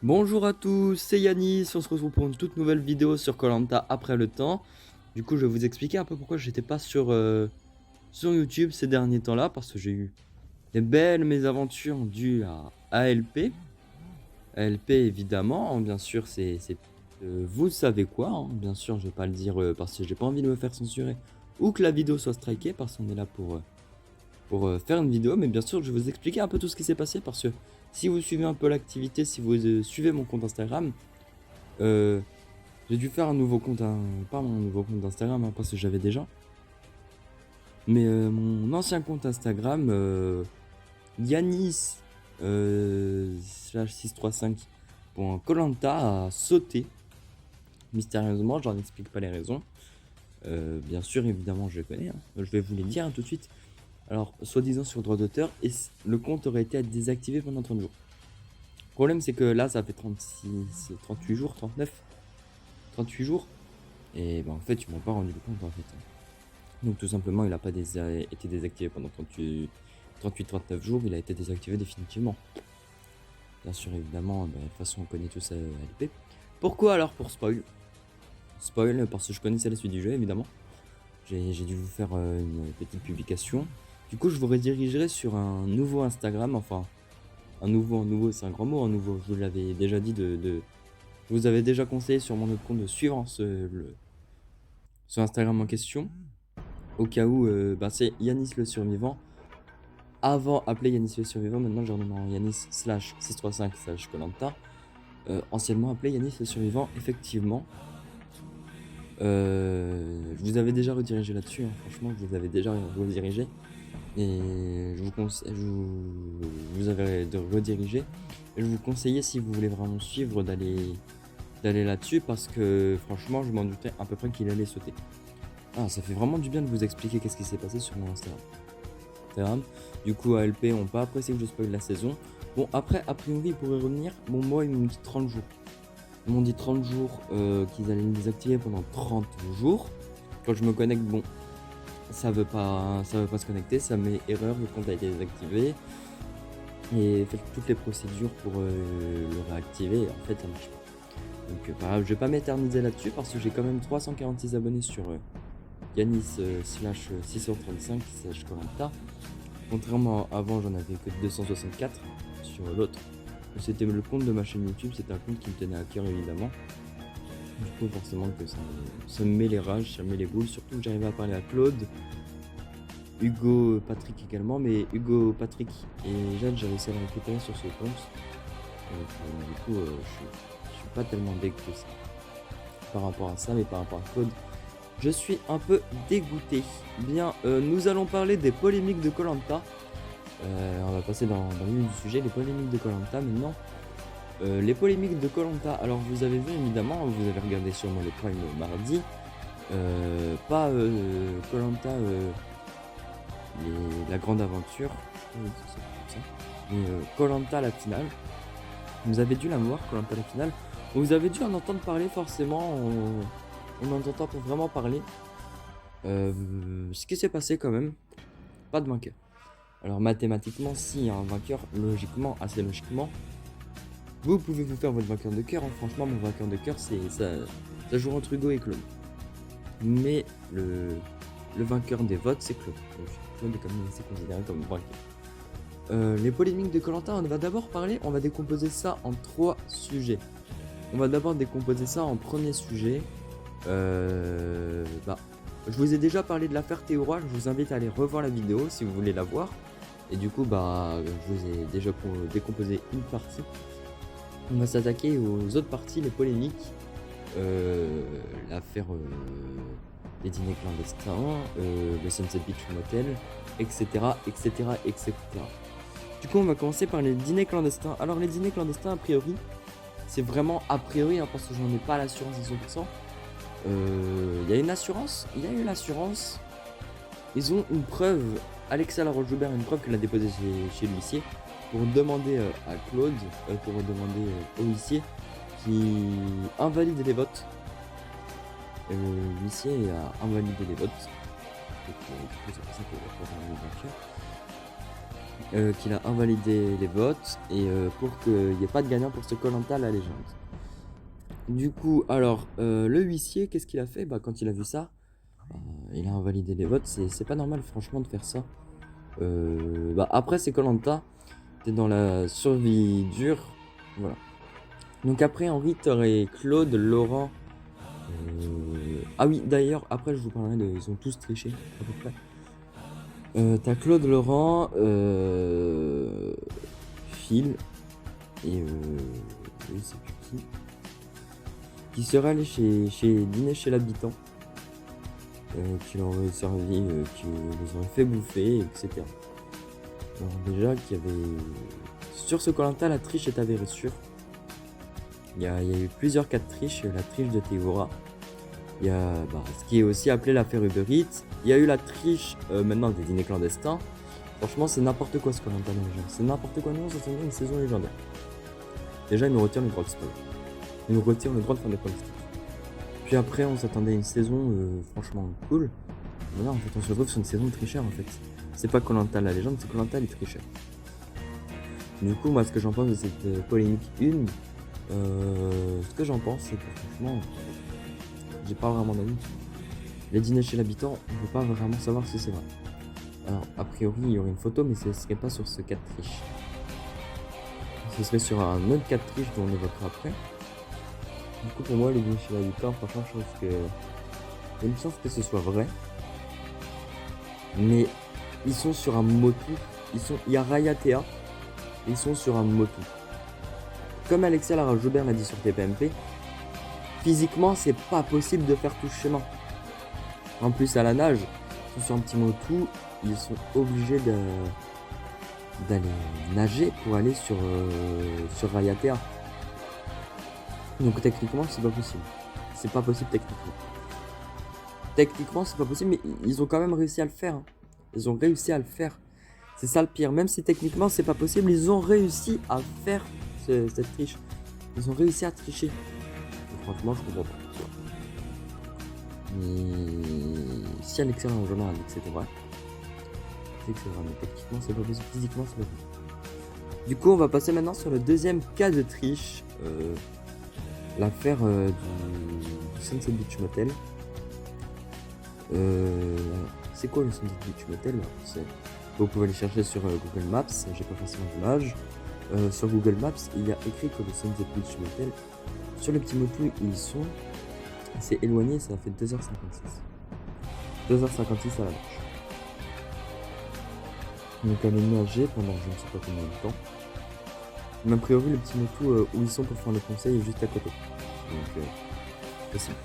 Bonjour à tous, c'est Yanis, on se retrouve pour une toute nouvelle vidéo sur koh après le temps. Du coup, je vais vous expliquer un peu pourquoi j'étais pas sur YouTube ces derniers temps-là, parce que j'ai eu des belles mésaventures dues à ALP. ALP évidemment, hein, bien sûr, vous savez quoi, hein. Bien sûr, je vais pas le dire parce que j'ai pas envie de me faire censurer ou que la vidéo soit strikée, parce qu'on est là pour faire une vidéo. Mais bien sûr, je vais vous expliquer un peu tout ce qui s'est passé, parce que si vous suivez un peu l'activité, si vous suivez mon compte Instagram, euh, j'ai dû faire un nouveau compte, pas mon nouveau compte Instagram, hein, parce que j'avais déjà. Mais mon ancien compte Instagram, Yanis slash 635.colanta a sauté mystérieusement. J'en explique pas les raisons. Bien sûr, évidemment, je les connais, hein. Je vais vous les dire, hein, tout de suite. Alors, soi-disant sur droit d'auteur, et le compte aurait été désactivé pendant 30 jours. Le problème, c'est que là, ça fait 38 jours, 38 jours. Et ben, en fait, ils m'ont pas rendu le compte, en fait. Donc tout simplement, il n'a pas été désactivé pendant 38-39 jours, il a été désactivé définitivement. Bien sûr, évidemment, de toute façon, on connaît tous LP. Pourquoi alors pour spoil? Spoil, parce que je connaissais la suite du jeu, évidemment. J'ai dû vous faire une petite publication. Du coup, je vous redirigerai sur un nouveau Instagram, enfin, un nouveau, c'est un grand mot, un nouveau. Je vous l'avais déjà dit je vous avais déjà conseillé sur mon autre compte de suivre ce Instagram en question. Au cas où, c'est Yanis le survivant. Avant, appelé Yanis le survivant, maintenant j'ai renommé en Yanis slash 635 slash Colanta. Anciennement appelé Yanis le survivant, effectivement. Je vous avais déjà redirigé là-dessus, hein. Franchement, je vous avais déjà redirigé. Et je vous conseille, vous avais redirigé. Et je vous conseillais, si vous voulez vraiment suivre, d'aller là-dessus, parce que franchement, je m'en doutais à peu près qu'il allait sauter. Ah, ça fait vraiment du bien de vous expliquer qu'est-ce qui s'est passé sur mon Instagram. Du coup, ALP ont pas apprécié que je spoil la saison. Bon, après, a priori, ils pourraient revenir. Bon, moi, ils m'ont dit 30 jours. Ils m'ont dit 30 jours qu'ils allaient me désactiver pendant 30 jours. Quand je me connecte, bon, ça veut pas se connecter, ça met erreur, le compte a été désactivé. Et faites toutes les procédures pour le réactiver. Et en fait, ça marche pas. Donc, je vais pas m'éterniser là-dessus, parce que j'ai quand même 346 abonnés sur Yanis slash 635 slash Colanta. Contrairement à avant, j'en avais que 264 sur l'autre. C'était le compte de ma chaîne YouTube, c'était un compte qui me tenait à cœur, évidemment. Du coup, forcément que ça me met les rages, ça me met les boules. Surtout que j'arrivais à parler à Claude, Hugo, Patrick également. Mais Hugo, Patrick et Jeanne, j'ai réussi à les récupérer sur ce compte. Donc, du coup, je suis pas tellement dégoûté par rapport à ça, mais par rapport à Claude, je suis un peu dégoûté. Bien, nous allons parler des polémiques de koh. On va passer dans le vif du sujet, les polémiques de koh maintenant. Les polémiques de koh, alors vous avez vu évidemment, vous avez regardé sûrement le prime mardi. Pas koh, la grande aventure, je sais pas si c'est comme ça. Mais koh la finale. Vous avez dû la voir, koh la finale. Vous avez dû en entendre parler forcément, on en entend vraiment parler. Ce qui s'est passé quand même, pas de vainqueur. Alors mathématiquement, s'il y a un vainqueur, logiquement, assez logiquement, vous pouvez vous faire votre vainqueur de cœur, hein. Franchement, mon vainqueur de cœur, c'est ça joue entre Hugo et Claude. Mais le vainqueur des votes, c'est Claude. Donc Claude est quand même assez considéré comme vainqueur. Les polémiques de koh, on va d'abord parler, on va décomposer ça en 3 sujets. On va d'abord décomposer ça en premier sujet. Je vous ai déjà parlé de l'affaire Théora, je vous invite à aller revoir la vidéo si vous voulez la voir. Et du coup, je vous ai déjà décomposé une partie. On va s'attaquer aux autres parties, les polémiques. L'affaire des dîners clandestins, le Sunset Beach Motel, etc., etc., etc. Du coup, on va commencer par les dîners clandestins. Alors, les dîners clandestins, a priori, c'est vraiment a priori, hein, parce que j'en ai pas l'assurance à 100%. Il y a une assurance, il y a eu l'assurance. Ils ont une preuve, Alexa Laroche-Joubert a une preuve qu'elle a déposée chez l'huissier pour demander à Claude, pour demander au huissier qui invalide les votes. L'huissier a invalidé les votes. Donc, du coup, c'est pour ça que qu'il a invalidé les votes et pour qu'il n'y ait pas de gagnant pour ce Koh-Lanta la légende. Du coup, alors, le huissier, qu'est-ce qu'il a fait? Bah, quand il a vu ça, il a invalidé les votes. C'est pas normal, franchement, de faire ça. Bah, après, c'est Koh-Lanta. T'es dans la survie dure. Voilà. Donc après, Henri, t'aurais Claude, Laurent. Ah oui, d'ailleurs, après, je vous parlerai de... Ils ont tous triché, à peu près. T'as Claude, Laurent, Phil et oui, c'est plus qui serait allé dîner chez l'habitant, qui leur aurait servi, qui les aurait fait bouffer, etc. Alors déjà qu'il y avait sur ce Koh-Lanta, la triche est avérée sûre. Il y a eu plusieurs cas de triche, la triche de Théora. Il y a ce qui est aussi appelé l'affaire Uber Eats. Il y a eu la triche maintenant des dîners clandestins. Franchement, c'est n'importe quoi ce Koh-Lanta légendaire. C'est n'importe quoi, non, ça serait une saison légendaire. Déjà, ils nous retirent le droit de spoil. Ils nous retirent le droit de faire des pronostics. Puis après, on s'attendait à une saison franchement cool. Mais là, en fait, on se retrouve sur une saison de tricheurs en fait. C'est pas Koh-Lanta la légende, c'est Koh-Lanta les tricheurs. Du coup, moi, ce que j'en pense de cette polémique 1, ce que j'en pense, c'est que franchement, j'ai pas vraiment d'avis. Les dîners chez l'habitant, on peut pas vraiment savoir si c'est vrai. Alors, a priori, il y aurait une photo, mais ce serait pas sur ce cas de triche. Ce serait sur un autre cas de triche dont on évoquera après. Du coup, pour moi, les dîners chez l'habitant, franchement, je pense que... Il y a une chance que ce soit vrai. Mais ils sont sur un motu. Il y a Rayatea. Ils sont sur un motu. Comme Alexia Lara Joubert l'a dit sur TPMP, physiquement, c'est pas possible de faire tout ce chemin. En plus, à la nage, ils sont sur un petit motu. Ils sont obligés d'aller nager pour aller sur Rayatea. Donc techniquement, c'est pas possible. C'est pas possible techniquement. Techniquement, c'est pas possible, mais ils ont quand même réussi à le faire. Hein. Ils ont réussi à le faire. C'est ça le pire. Même si techniquement, c'est pas possible, ils ont réussi à faire cette triche. Ils ont réussi à tricher. Et franchement, je comprends pas. Mais si Alexia Joubert a dit que c'était vrai, c'est que c'est vrai. Mais techniquement, c'est pas possible. Physiquement, c'est pas possible. Du coup, on va passer maintenant sur le deuxième cas de triche. L'affaire du Sunset Beach Motel. C'est quoi le Sunset Beach Motel? Vous pouvez aller chercher sur Google Maps, j'ai pas forcément d'image. Sur Google Maps, il y a écrit que le Sunset Beach Motel, sur le petit motu où ils sont, c'est éloigné, ça fait 2h56. 2h56 à la marche. Donc aller nager pendant je ne sais pas combien de temps. Mais a priori, le petit motu où ils sont pour faire le conseil est juste à côté. Donc, possible.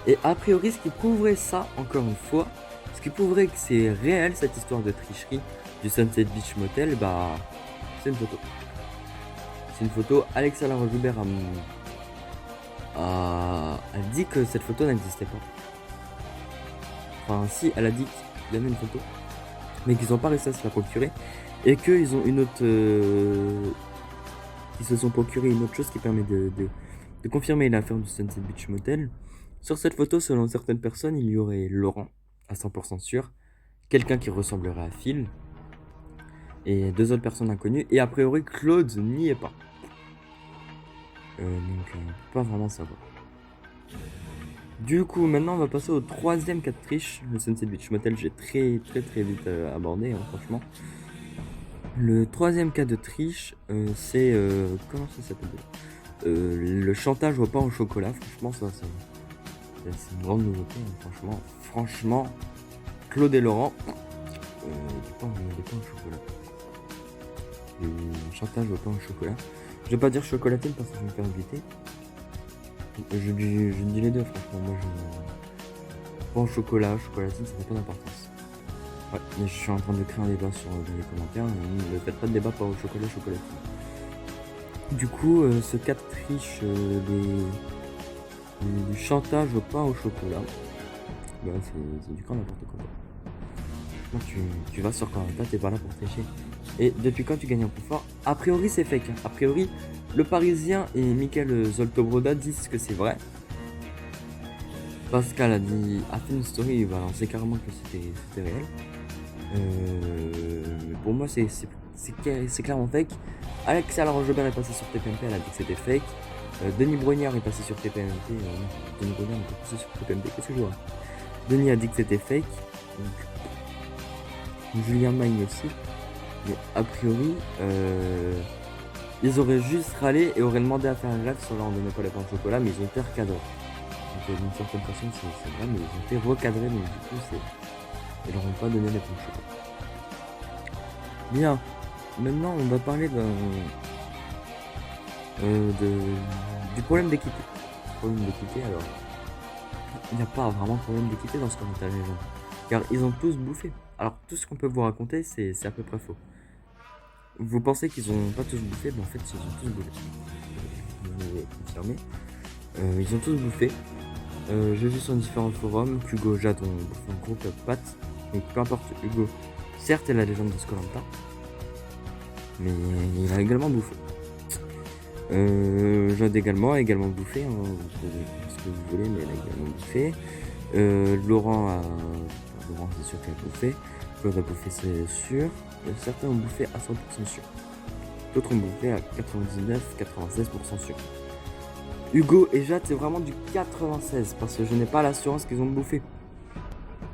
Et a priori, ce qui prouverait ça, encore une fois, ce qui prouverait que c'est réel cette histoire de tricherie du Sunset Beach Motel, bah, c'est une photo. C'est une photo. Alexia Lara Joubert a dit que cette photo n'existait pas. Enfin, si, elle a dit qu'il y avait une photo, mais qu'ils n'ont pas réussi à se la procurer. Et qu'ils ont une autre. Ils se sont procuré une autre chose qui permet de confirmer l'affaire du Sunset Beach Motel. Sur cette photo, selon certaines personnes, il y aurait Laurent, à 100% sûr, quelqu'un qui ressemblerait à Phil, et 2 autres personnes inconnues, et a priori, Claude n'y est pas. Donc, on ne peut pas vraiment savoir. Du coup, maintenant, on va passer au troisième cas de triche. Le Sunset Beach Motel, j'ai très vite abordé, hein, franchement. Le troisième cas de triche, c'est... comment ça s'appelle le chantage au pain au chocolat. Franchement, ça, c'est une grande nouveauté. Hein, franchement, Claude et Laurent, des pains au chocolat. Le chantage au pain au chocolat. Je vais pas dire chocolatine parce que je vais me faire buter. Je dis les deux, franchement. Moi, pain au chocolat, chocolatine, ça n'a pas d'importance. Ouais, mais je suis en train de créer un débat sur les commentaires. Ne faites pas de débat par au chocolat, chocolatine. Du coup, ce cas de triche du chantage au pain au chocolat, bah, c'est du grand n'importe quoi. Moi, tu vas sur Koh-Lanta, t'es pas là pour tricher. Et depuis quand tu gagnes un coup fort? A priori, c'est fake. Hein. A priori, le Parisien et Michael Zoltobroda disent que c'est vrai. Pascal a fait une story, il va lancer carrément que c'était réel. Pour moi, c'est clairement fake. Alexia Laroche-Joubert est passé sur TPMP, elle a dit que c'était fake. Denis Brognard est passé sur TPMP. Non, Denis Brognard n'est pas passé sur TPMP, qu'est-ce que je vois? Denis a dit que c'était fake. Donc, Julien Magne aussi. Mais a priori, ils auraient juste râlé et auraient demandé à faire un live sur leur ne donnait pas les pains au chocolat, mais ils ont été recadrés. Donc d'une certaine façon, c'est vrai, mais ils ont été recadrés, donc du coup, ils leur ont pas donné les pains au chocolat. Bien, maintenant on va parler du problème d'équité. Problème d'équité, alors, il n'y a pas vraiment de problème d'équité dans ce commentaire les gens, car ils ont tous bouffé. Alors tout ce qu'on peut vous raconter, c'est à peu près faux. Vous pensez qu'ils ont pas tous bouffé, mais en fait ils ont tous bouffé. Je vais confirmer. Ils ont tous bouffé. J'ai vu sur différents forums qu'Hugo Jade ont bouffé un gros plat de pâtes. Donc peu importe Hugo, certes elle a la légende de Koh-Lanta, mais il a également bouffé. Jade également a également bouffé, hein, vous pouvez faire ce que vous voulez, mais elle a également bouffé. Laurent c'est sûr qu'elle a bouffé. Claude a bouffé, c'est sûr. Certains ont bouffé à 100% sûr. D'autres ont bouffé à 99-96% sûr. Hugo et Jade, c'est vraiment du 96 parce que je n'ai pas l'assurance qu'ils ont bouffé.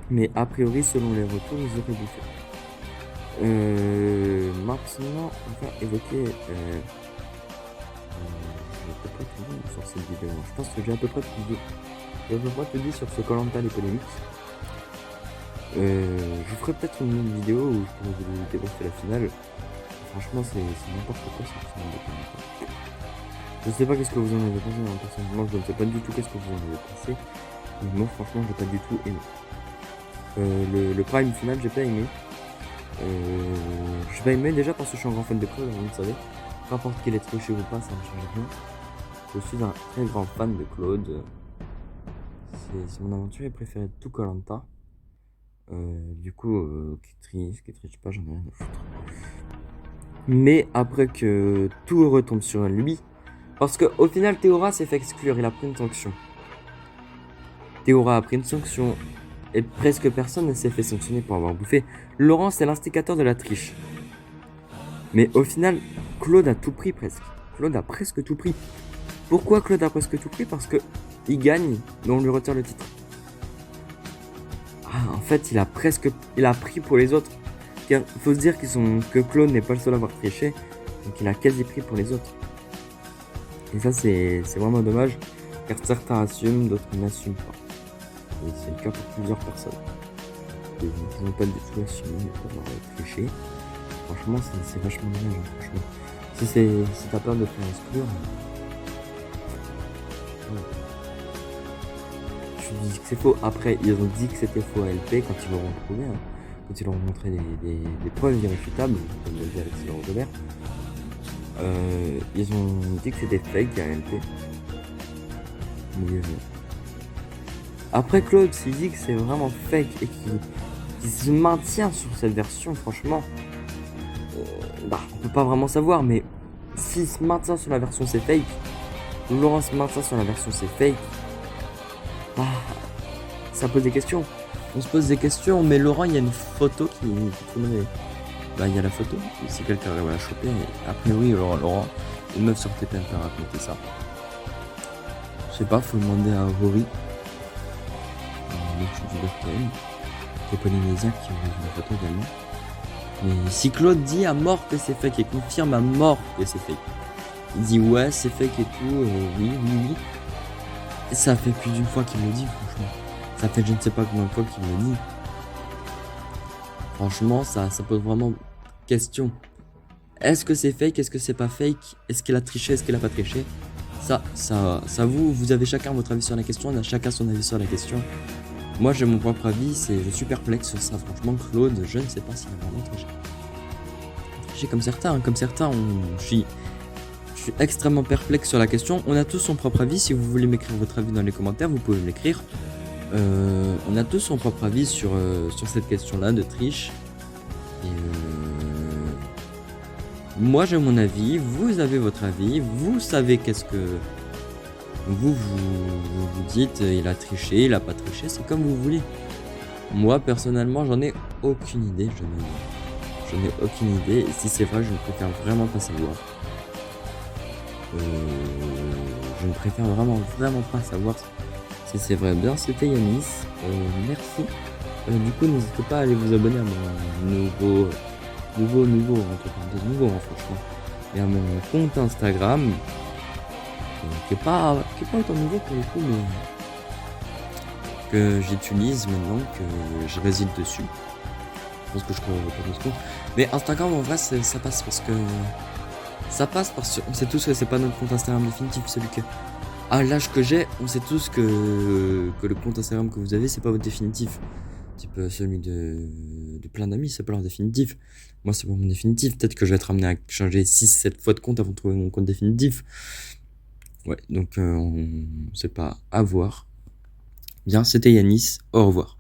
Mais a priori, selon les retours, ils auraient bouffé. Maintenant, on va évoquer. Je vais à peu près tout dire sur cette vidéo. Je pense que j'ai à peu près tout dit. Je vais tout dire sur ce Koh-Lanta les polémiques. Je ferai peut-être une autre vidéo où je pourrais vous débriefer la finale. Franchement, c'est n'importe quoi cette finale de Koh-Lanta. Je sais pas qu'est-ce que vous en avez pensé, hein. Personnellement, je ne sais pas du tout qu'est-ce que vous en avez pensé. Mais moi, franchement, j'ai pas du tout aimé. Le prime final, j'ai pas aimé. J'ai pas aimé déjà parce que je suis un grand fan de Claude, vous le savez. Peu importe qu'il est triché ou pas, ça ne change rien. Je suis un très grand fan de Claude. C'est mon aventurier préféré de tout Koh-Lanta. Du coup, qui triche pas, j'en ai rien à foutre. Mais après que tout retombe sur lui, parce qu'au final, Théora s'est fait exclure, il a pris une sanction. Théora a pris une sanction, et presque personne ne s'est fait sanctionner pour avoir bouffé. Laurent, c'est l'instigateur de la triche. Mais au final, Claude a tout pris presque. Claude a presque tout pris. Pourquoi Claude a presque tout pris? Parce que il gagne, mais on lui retire le titre. Ah, en fait, il a pris pour les autres. Il faut se dire que Claude n'est pas le seul à avoir triché, donc il a quasi pris pour les autres. Et ça, c'est vraiment dommage, car certains assument, d'autres n'assument pas. Et c'est le cas pour plusieurs personnes. Ils n'ont pas du tout assumé pour avoir triché. Franchement, c'est vachement dommage, hein, franchement. Si t'as peur de te faire exclure, ouais. Je dis que c'est faux. Après, ils ont dit que c'était faux à LP quand ils l'auront prouvé, hein. Quand ils leur ont montré des preuves irréfutables, comme le dit Alexia Laroche-Joubert. Ils ont dit que c'était fake à LP. Mais après Claude s'il dit que c'est vraiment fake et qu'il se maintient sur cette version, franchement, on peut pas vraiment savoir, mais s'il se maintient sur la version c'est fake, Laurent se maintient sur la version c'est fake, ça pose des questions. On se pose des questions, mais Laurent, il y a une photo qui tournerait. Il y a la photo, si quelqu'un arrive à la choper, a priori, Laurent, une meuf sur TPMP a raconté ça. Je sais pas, faut demander à Rory, du RTL, qui est polynésien, qui aurait vu la photo également. Mais si Claude dit à mort que c'est fake et confirme à mort que c'est fake, il dit ouais, c'est fake et tout, oui. Et ça fait plus d'une fois qu'il me le dit, franchement. Ça fait je ne sais pas combien de fois qu'il me le dit. Franchement, ça pose vraiment question. Est-ce que c'est fake? Est-ce que c'est pas fake? Est-ce qu'il a triché? Est-ce qu'il a pas triché? Ça vous avez chacun votre avis sur la question. On a chacun son avis sur la question. Moi, j'ai mon propre avis. Je suis perplexe sur ça. Franchement, Claude, je ne sais pas s'il a vraiment triché. Triché comme certains. Hein. Comme certains, je suis extrêmement perplexe sur la question. On a tous son propre avis. Si vous voulez m'écrire votre avis dans les commentaires, vous pouvez me l'écrire. On a tous son propre avis sur cette question-là de triche. Et moi j'ai mon avis, vous avez votre avis, vous savez qu'est-ce que vous dites, il a triché, il a pas triché, c'est comme vous voulez. Moi, personnellement, j'en ai aucune idée. Je n'ai aucune idée. Et si c'est vrai, je ne préfère vraiment pas savoir. Je ne préfère vraiment pas savoir si c'est vrai. Bien, c'était Yanis. Merci. Du coup, n'hésitez pas à aller vous abonner à mon entre parenthèses, nouveau, hein, franchement. Et à mon compte Instagram, qui est pas autant nouveau pour le coup, mais que j'utilise maintenant, que je réside dessus. Je pense que je crois pas de compte. Mais Instagram, en vrai, ça passe parce que. Ça passe parce qu'on sait tous que c'est pas notre compte Instagram définitif, celui que. À l'âge que j'ai, on sait tous que le compte Instagram que vous avez, c'est pas votre définitif. Type celui de plein d'amis, c'est pas leur définitif. Moi, c'est pas mon définitif. Peut-être que je vais être amené à changer 6-7 fois de compte avant de trouver mon compte définitif. Ouais, donc on sait pas. À voir. Bien, c'était Yanis. Au revoir.